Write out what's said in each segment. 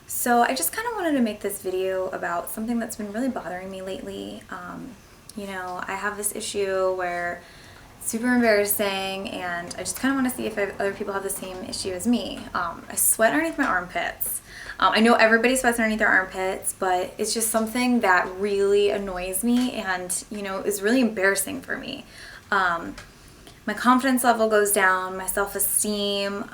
So I just kind of wanted to make this video about something that's been really bothering me lately. I have this issue where it's super embarrassing, and I just kind of want to see if other people have the same issue as me. I sweat underneath my armpits. I know everybody sweats underneath their armpits, but it's just something that really annoys me and, is really embarrassing for me. My confidence level goes down, my self-esteem.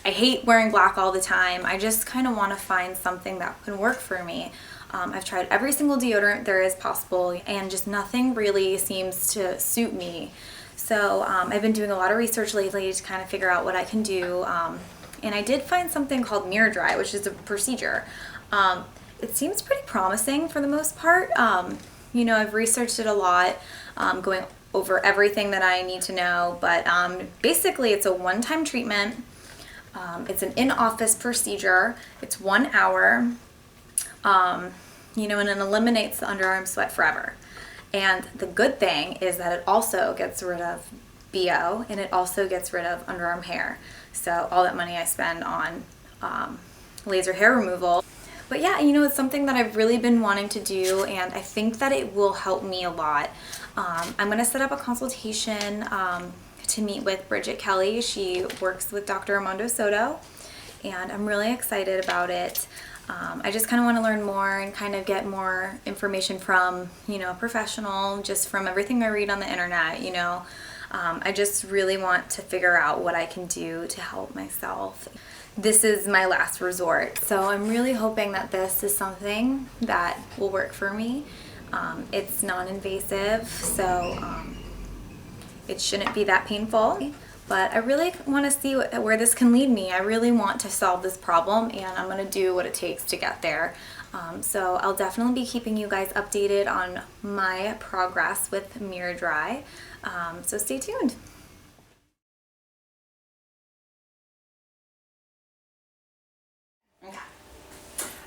I hate wearing black all the time. I just kind of want to find something that can work for me. I've tried every single deodorant there is possible, and just nothing really seems to suit me. So I've been doing a lot of research lately to kind of figure out what I can do. And I did find something called miraDry, which is a procedure. It seems pretty promising for the most part. I've researched it a lot, going over everything that I need to know. But basically, it's a one-time treatment. It's an in-office procedure. It's 1 hour, and it eliminates the underarm sweat forever. And the good thing is that it also gets rid of BO, and it also gets rid of underarm hair. So all that money I spend on laser hair removal. But yeah, it's something that I've really been wanting to do, and I think that it will help me a lot. I'm going to set up a consultation to meet with Bridget Kelly. She works with Dr. Armando Soto, and I'm really excited about it. I just kind of want to learn more and kind of get more information from, a professional, just from everything I read on the internet, I just really want to figure out what I can do to help myself. This is my last resort, so I'm really hoping that this is something that will work for me. It's non-invasive, so it shouldn't be that painful, but I really want to see where this can lead me. I really want to solve this problem, and I'm going to do what it takes to get there. So I'll definitely be keeping you guys updated on my progress with miraDry. So stay tuned. Okay.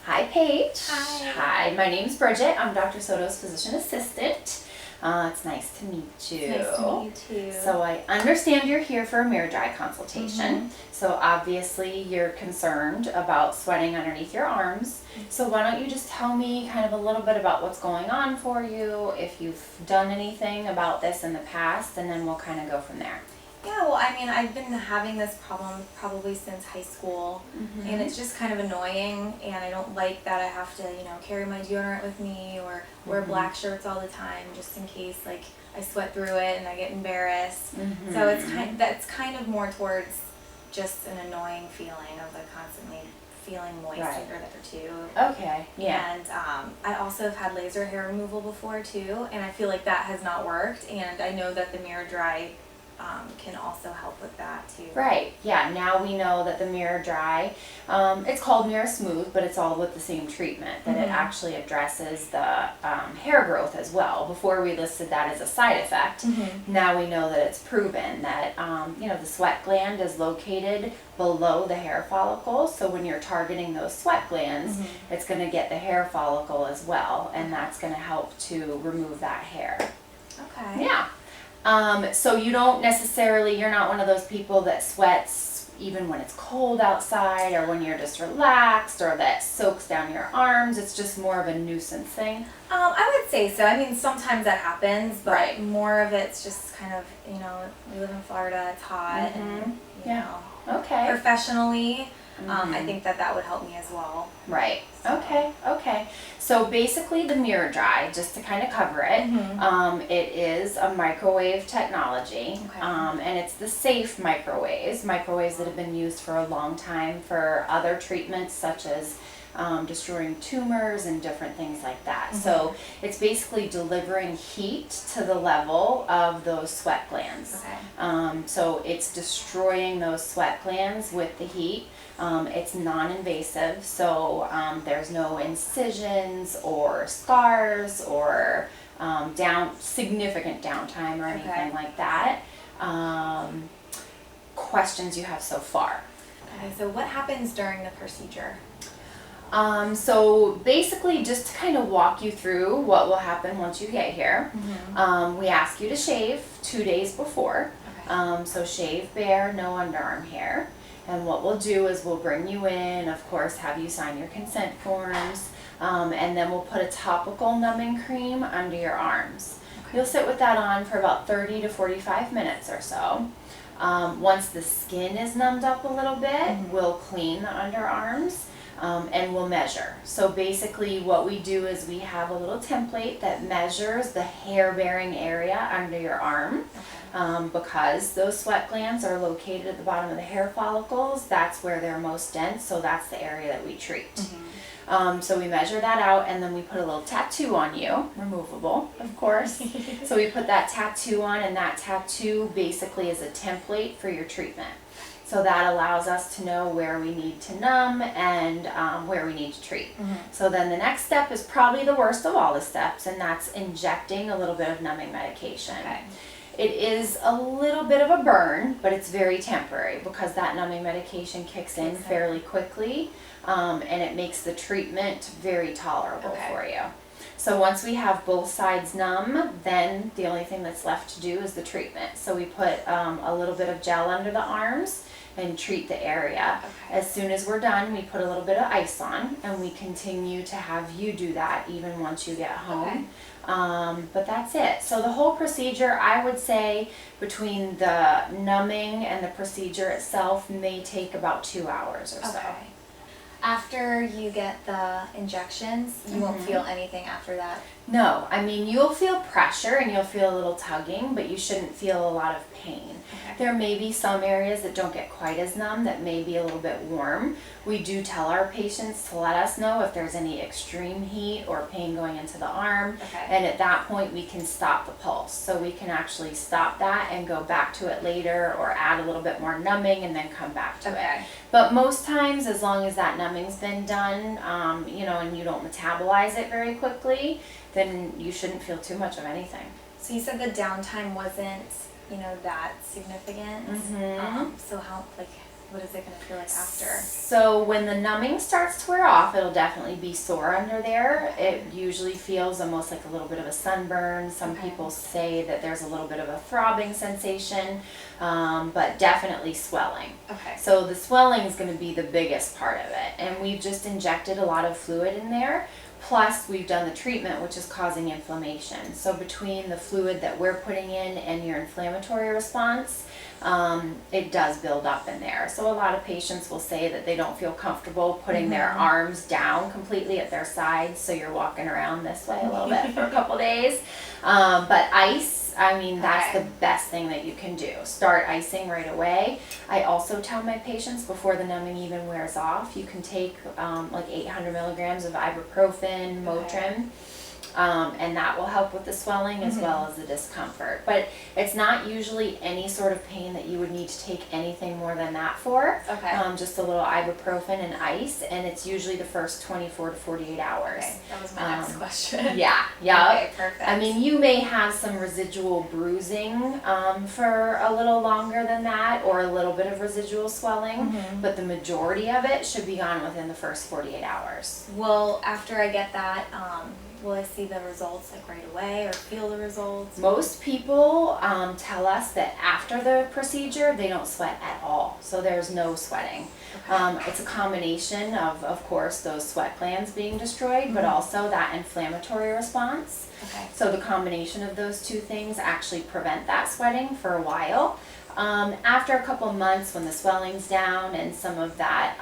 Hi, Paige. Hi. My name's Bridget. I'm Dr. Soto's physician assistant. It's nice to meet you. Nice to meet you too. So I understand you're here for a miraDry consultation. So obviously you're concerned about sweating underneath your arms. So why don't you just tell me kind of a little bit about what's going on for you, if you've done anything about this in the past, and then we'll kind of go from there. Yeah, well, I've been having this problem probably since high school, and it's just kind of annoying, and I don't like that I have to, carry my deodorant with me or wear black shirts all the time just in case, I sweat through it and I get embarrassed. So that's kind of more towards just an annoying feeling of constantly feeling moist under there too. Okay, yeah. And I also have had laser hair removal before too, and I feel like that has not worked, and I know that the miraDry can also help with that too. Right, yeah, now we know that the miraDry, it's called miraSmooth, but it's all with the same treatment, that it actually addresses the hair growth as well. Before we listed that as a side effect, now we know that it's proven that, the sweat gland is located below the hair follicle, so when you're targeting those sweat glands, it's going to get the hair follicle as well, and that's going to help to remove that hair. Okay. Yeah. So you're not one of those people that sweats even when it's cold outside or when you're just relaxed, or that soaks down your arms. It's just more of a nuisance thing. I would say so. Sometimes that happens, but more of it's just kind of, we live in Florida, it's hot, and, Okay. Professionally, I think that would help me as well. Right. Okay. So basically the miraDry, just to kind of cover it, it is a microwave technology, and it's the safe microwaves that have been used for a long time for other treatments such as destroying tumors and different things like that. So it's basically delivering heat to the level of those sweat glands. So it's destroying those sweat glands with the heat. It's non-invasive, so there's no incisions or scars or significant downtime or anything like that. Questions you have so far? Okay, so what happens during the procedure? So basically, just to kind of walk you through what will happen once you get here, we ask you to shave 2 days before. So shave bare, no underarm hair. And what we'll do is we'll bring you in, of course, have you sign your consent forms, and then we'll put a topical numbing cream under your arms. Okay. You'll sit with that on for about 30 to 45 minutes or so. Once the skin is numbed up a little bit, we'll clean the underarms. And we'll measure. So basically what we do is we have a little template that measures the hair bearing area under your arm. Because those sweat glands are located at the bottom of the hair follicles, that's where they're most dense, so that's the area that we treat. So we measure that out, and then we put a little tattoo on you, removable, of course. So we put that tattoo on, and that tattoo basically is a template for your treatment. So that allows us to know where we need to numb and where we need to treat. So then the next step is probably the worst of all the steps, and that's injecting a little bit of numbing medication. Okay. It is a little bit of a burn, but it's very temporary because that numbing medication kicks in fairly quickly, and it makes the treatment very tolerable for you. So once we have both sides numb, then the only thing that's left to do is the treatment. So we put a little bit of gel under the arms and treat the area. As soon as we're done, we put a little bit of ice on, and we continue to have you do that even once you get home. But that's it. So the whole procedure, I would say between the numbing and the procedure itself may take about 2 hours or so. After you get the injections, you won't feel anything after that? No, I mean, you'll feel pressure and you'll feel a little tugging, but you shouldn't feel a lot of pain. There may be some areas that don't get quite as numb, that may be a little bit warm. We do tell our patients to let us know if there's any extreme heat or pain going into the arm, and at that point we can stop the pulse. So we can actually stop that and go back to it later, or add a little bit more numbing and then come back to it. But most times, as long as that numbing's been done, you know, and you don't metabolize it very quickly, then you shouldn't feel too much of anything. So you said the downtime wasn't, you know, that significant. So how, like, what is it going to feel like after? So when the numbing starts to wear off, it'll definitely be sore under there. It usually feels almost like a little bit of a sunburn. Some people say that there's a little bit of a throbbing sensation, but definitely swelling. So the swelling is going to be the biggest part of it. And we've just injected a lot of fluid in there. Plus, we've done the treatment, which is causing inflammation. So between the fluid that we're putting in and your inflammatory response, it does build up in there. So a lot of patients will say that they don't feel comfortable putting their arms down completely at their sides, so you're walking around this way a little bit for a couple days. But ice, I mean, that's the best thing that you can do. Start icing right away. I also tell my patients before the numbing even wears off, you can take like 800 milligrams of ibuprofen, Motrin, and that will help with the swelling as well as the discomfort. But it's not usually any sort of pain that you would need to take anything more than that for. Just a little ibuprofen and ice, and it's usually the first 24 to 48 hours. That was my next question. Yeah. Okay, perfect. I mean, you may have some residual bruising for a little longer than that, or a little bit of residual swelling, but the majority of it should be gone within the first 48 hours. Well, after I get that, will I see the results like right away or feel the results? Most people tell us that after the procedure they don't sweat at all, so there's no sweating. It's a combination of course, those sweat glands being destroyed, but also that inflammatory response. So the combination of those two things actually prevent that sweating for a while. After a couple months, when the swelling's down and some of that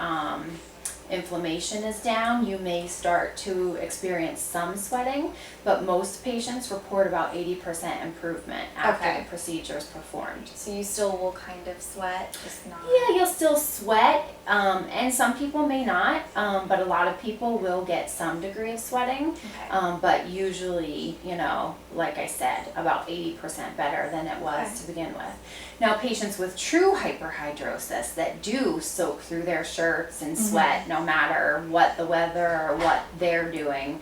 inflammation is down, you may start to experience some sweating, but most patients report about 80% improvement after the procedure is performed. So you still will kind of sweat, just not? Yeah, you'll still sweat, and some people may not, but a lot of people will get some degree of sweating, but usually, you know, like I said, about 80% better than it was to begin with. Now, patients with true hyperhidrosis that do soak through their shirts and sweat no matter what the weather or what they're doing,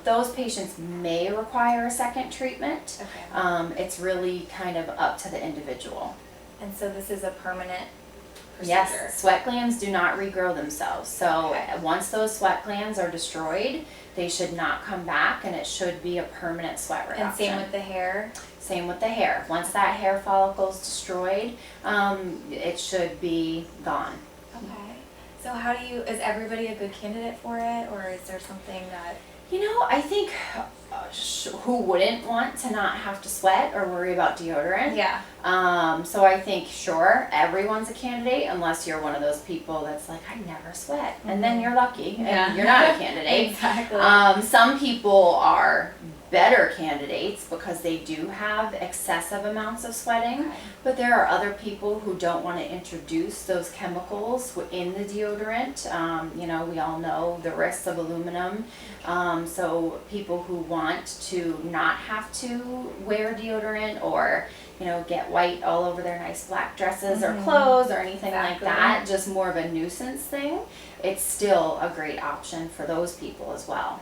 those patients may require a second treatment. It's really kind of up to the individual. And so this is a permanent procedure? Yes, sweat glands do not regrow themselves. So once those sweat glands are destroyed, they should not come back, and it should be a permanent sweat reduction. And same with the hair? Same with the hair. Once that hair follicle is destroyed, it should be gone. Okay. So how do you, is everybody a good candidate for it, or is there something that... You know, I think who wouldn't want to not have to sweat or worry about deodorant? Yeah. So I think, sure, everyone's a candidate unless you're one of those people that's like, I never sweat. And then you're lucky and you're not a candidate. Exactly. Some people are better candidates because they do have excessive amounts of sweating, but there are other people who don't want to introduce those chemicals in the deodorant. You know, we all know the risks of aluminum. So people who want to not have to wear deodorant or, you know, get white all over their nice black dresses or clothes or anything like that, just more of a nuisance thing, it's still a great option for those people as well.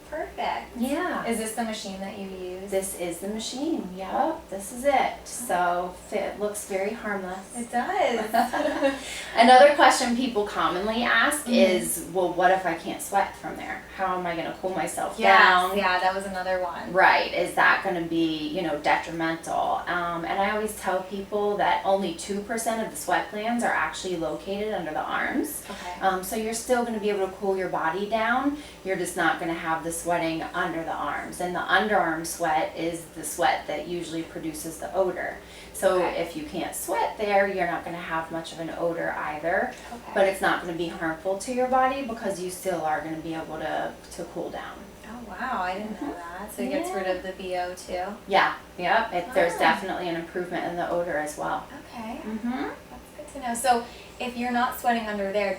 Perfect. Yeah. Is this the machine that you use? This is the machine. Yep. This is it. So it looks very harmless. It does. Another question people commonly ask is, well, what if I can't sweat from there? How am I going to cool myself down? Yeah, that was another one. Right. Is that going to be, you know, detrimental? And I always tell people that only 2% of the sweat glands are actually located under the arms. Okay. So you're still going to be able to cool your body down. You're just not going to have the sweating under the arms, and the underarm sweat is the sweat that usually produces the odor. So if you can't sweat there, you're not going to have much of an odor either, but it's not going to be harmful to your body because you still are going to be able to cool down. Oh wow, I didn't know that. So it gets rid of the BO too? Yeah, yep. There's definitely an improvement in the odor as well. Okay, that's good to know. So if you're not sweating under there,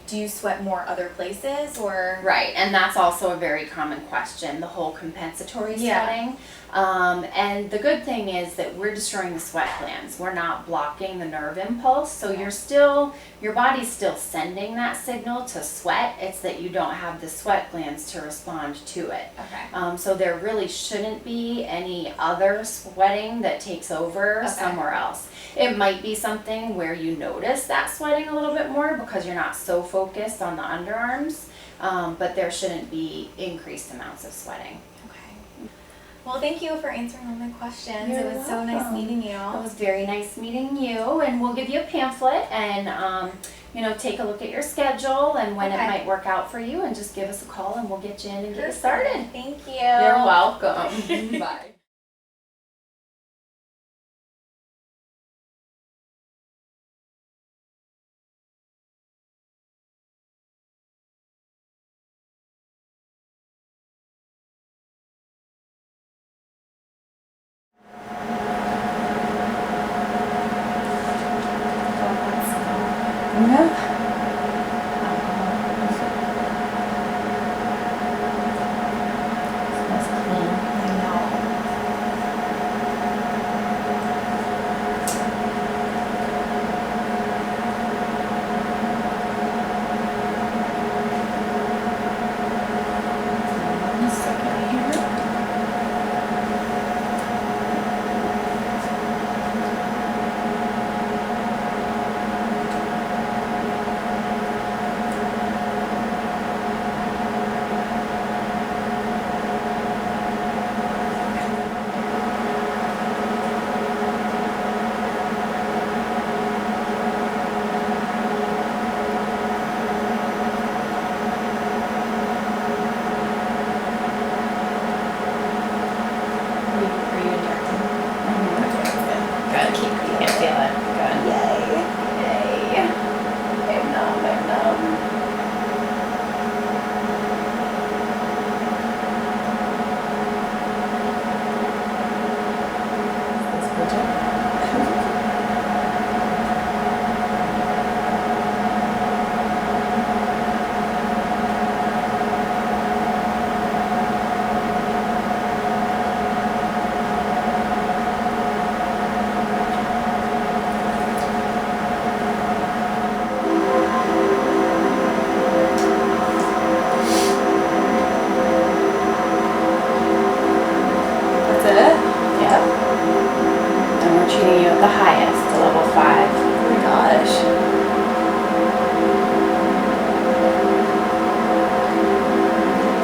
do you sweat more other places, or? Right, and that's also a very common question, the whole compensatory sweating. And the good thing is that we're destroying the sweat glands. We're not blocking the nerve impulse, so your body's still sending that signal to sweat. It's that you don't have the sweat glands to respond to it. Okay. So there really shouldn't be any other sweating that takes over somewhere else. It might be something where you notice that sweating a little bit more because you're not so focused on the underarms, but there shouldn't be increased amounts of sweating. Okay. Well, thank you for answering all my questions. You're it was so nice meeting you. It was very nice meeting you, and we'll give you a pamphlet and you know, take a look at your schedule and when it might work out for you, and just give us a call and we'll get you in and get you started. Thank you. You're welcome. Bye.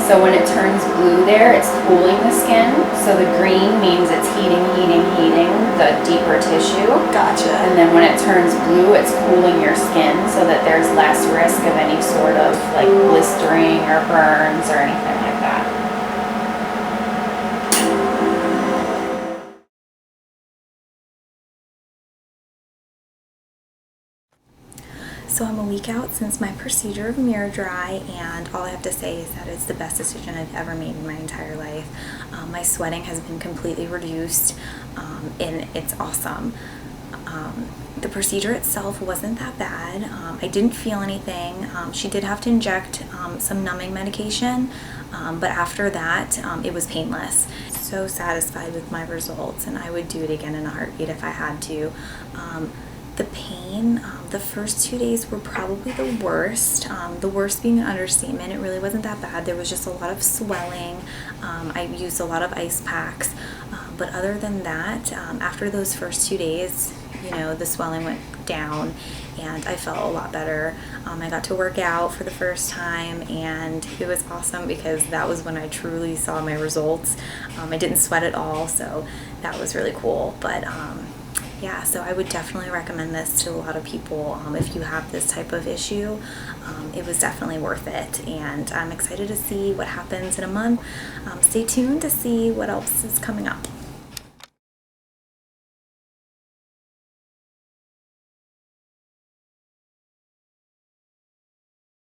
So when it turns blue there, it's cooling the skin. So the green means it's heating, heating, heating. the deeper tissue. Gotcha. And then when it turns blue, it's cooling your skin so that there's less risk of any sort of like blistering or burns or anything like that. So I'm a week out since my procedure of miraDry, and all I have to say is that it's the best decision I've ever made in my entire life. My sweating has been completely reduced, and it's awesome. The procedure itself wasn't that bad. I didn't feel anything. She did have to inject some numbing medication, but after that, it was painless. So satisfied with my results, and I would do it again in a heartbeat if I had to. The pain, the first 2 days were probably the worst. The worst being an understatement. It really wasn't that bad. There was just a lot of swelling. I used a lot of ice packs. But other than that, after those first 2 days, you know, the swelling went down and I felt a lot better. I got to work out for the first time, and it was awesome because that was when I truly saw my results. I didn't sweat at all, so that was really cool. But yeah, so I would definitely recommend this to a lot of people if you have this type of issue. It was definitely worth it, and I'm excited to see what happens in a month. Stay tuned to see what else is coming up.